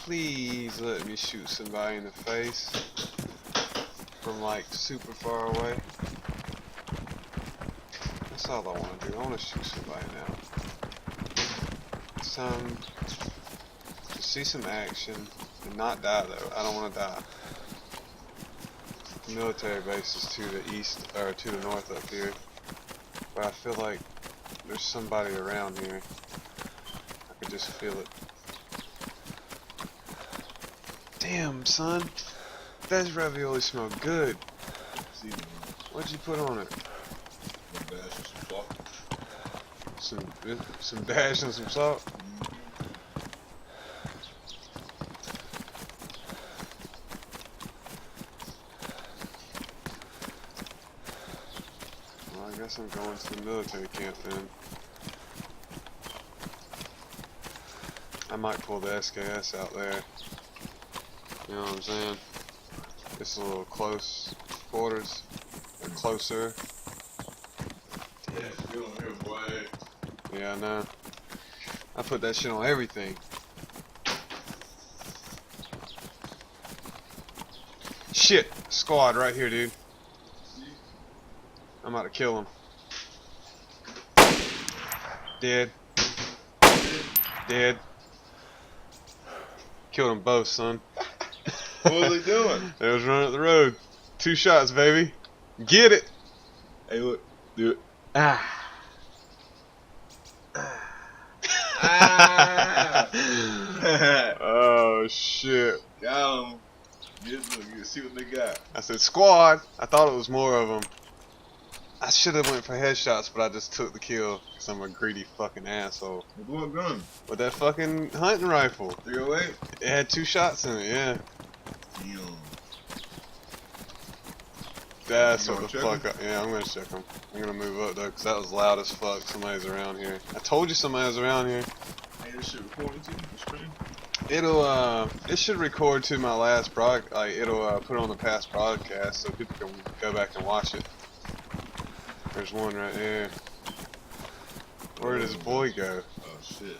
please let me shoot somebody in the face from like super far away. That's all I want to do. I want to shoot somebody now. It's time to see some action and not die though. I don't want to die. The military base is to the east or to the north up here, but I feel like there's somebody around here. I can just feel it. Damn, son, that ravioli smell good. What'd you put on it? Some dash and some salt. Well, I guess I'm going to the military camp then. I might pull the SKS out there. You know what I'm saying? It's a little close quarters, or closer. Yeah, I know. I put that shit on everything. Shit! Squad right here, dude. I'm about to kill him. Dead. Dead. Killed them both, son. What was they doing? They was running up the road. 2 shots, baby. Get it! Hey, look. Do it. Ah. Oh shit. Got them. You see what they got. I said squad. I thought it was more of them. I should have went for headshots, but I just took the kill because I'm a greedy fucking asshole. With what gun? With that fucking hunting rifle. 308? It had 2 shots in it, yeah. Damn. That's what the fuck yeah, I'm gonna check them. I'm gonna move up though, because that was loud as fuck. Somebody's around here. I told you somebody was around here. Hey, this shit recording too? The screen? It should record to my last it'll put it on the past broadcast so people can go back and watch it. There's one right there. Where did his boy go? Oh shit.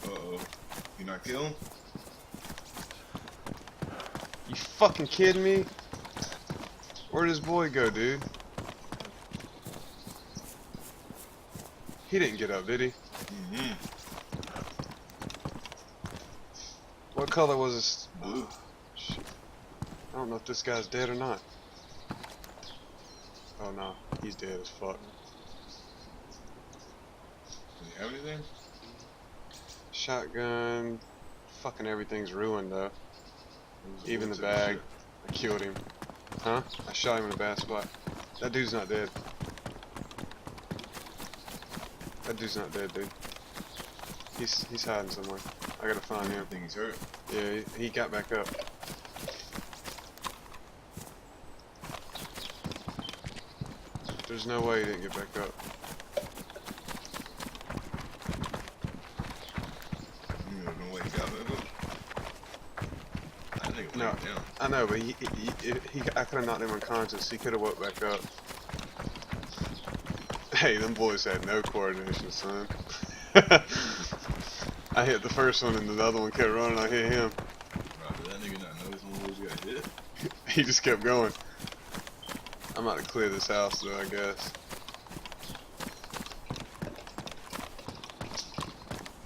Uh-oh. You not kill him? You fucking kidding me? Where did his boy go, dude? He didn't get up, did he? Mm-hmm. What color was his? Blue. Shit. I don't know if this guy's dead or not. Oh no, he's dead as fuck. Does he have anything? Shotgun. Fucking everything's ruined though. Even the bag. I killed him. Huh? I shot him in a bad spot. That dude's not dead. That dude's not dead, dude. He's hiding somewhere. I gotta find him. I think he's hurt. Yeah, he got back up. There's no way he didn't get back up. You know no way he got back up. That nigga No, went down. I know, but I could have knocked him unconscious. He could have woke back up. Hey, them boys had no coordination, son. I hit the first one and the other one kept running. I hit him. Right, did that nigga not know his one was got hit? He just kept going. I'm about to clear this house though, I guess.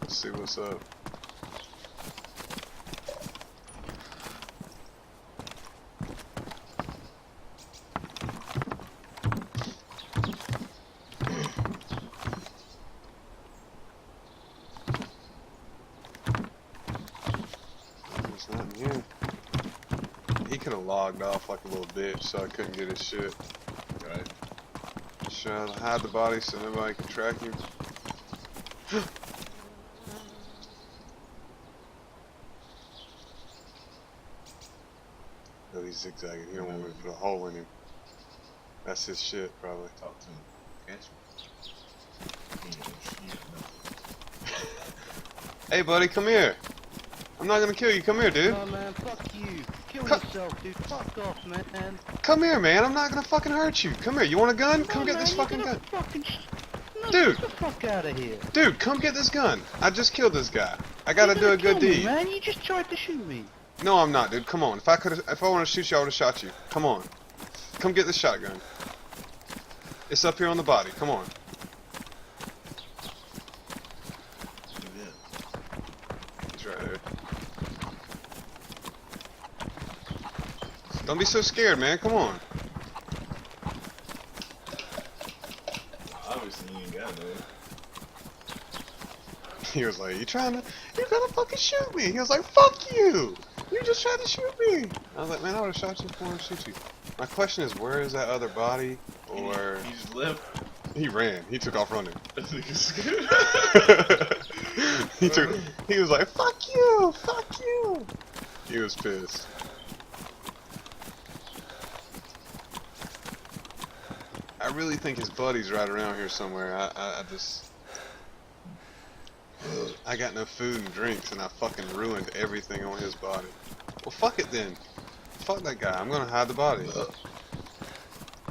Let's see what's up. There's nothing here. He could have logged off like a little bitch so I couldn't get his shit. Right. Should I hide the body so nobody can track him? Oh, he's zigzagging. He don't want me to put a hole in him. That's his shit, probably. Talk to him. Answer. Hey, buddy, come here. I'm not gonna kill you. Come here, dude. Oh man, fuck you. Kill yourself, dude. Fuck off, man. Come here, man. I'm not gonna fucking hurt you. Come here. You want a gun? No, Come get man, this you're fucking gonna gun. Fucking no, No, Dude. get the fuck out of here. Dude, come get this gun. I just killed this guy. I gotta do a good Kill me, deed. man, you just tried to shoot me. No, I'm not, dude. Come on. If I wanted to shoot you, I would have shot you. Come on. Come get this shotgun. It's up here on the body. Come on. He's right there. Don't be so scared, man. Come on. Obviously, you ain't got no. He was like, you're gonna fucking shoot me. He was like, fuck you. You just tried to shoot me. I was like, man, I would have shot you before I shoot you. My question is, where is that other body? Or He just left. he ran. He took off running. I think he's scared. He was like, fuck you, fuck you. He was pissed. I really think his buddy's right around here somewhere. I got no food and drinks, and I fucking ruined everything on his body. Well, fuck it then. Fuck that guy. I'm gonna hide the body.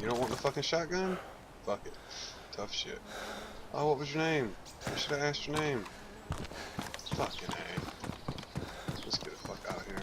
You don't want the fucking shotgun? Fuck it. Tough shit. Oh, what was your name? I should have asked your name. Fucking A. Let's get the fuck out of here.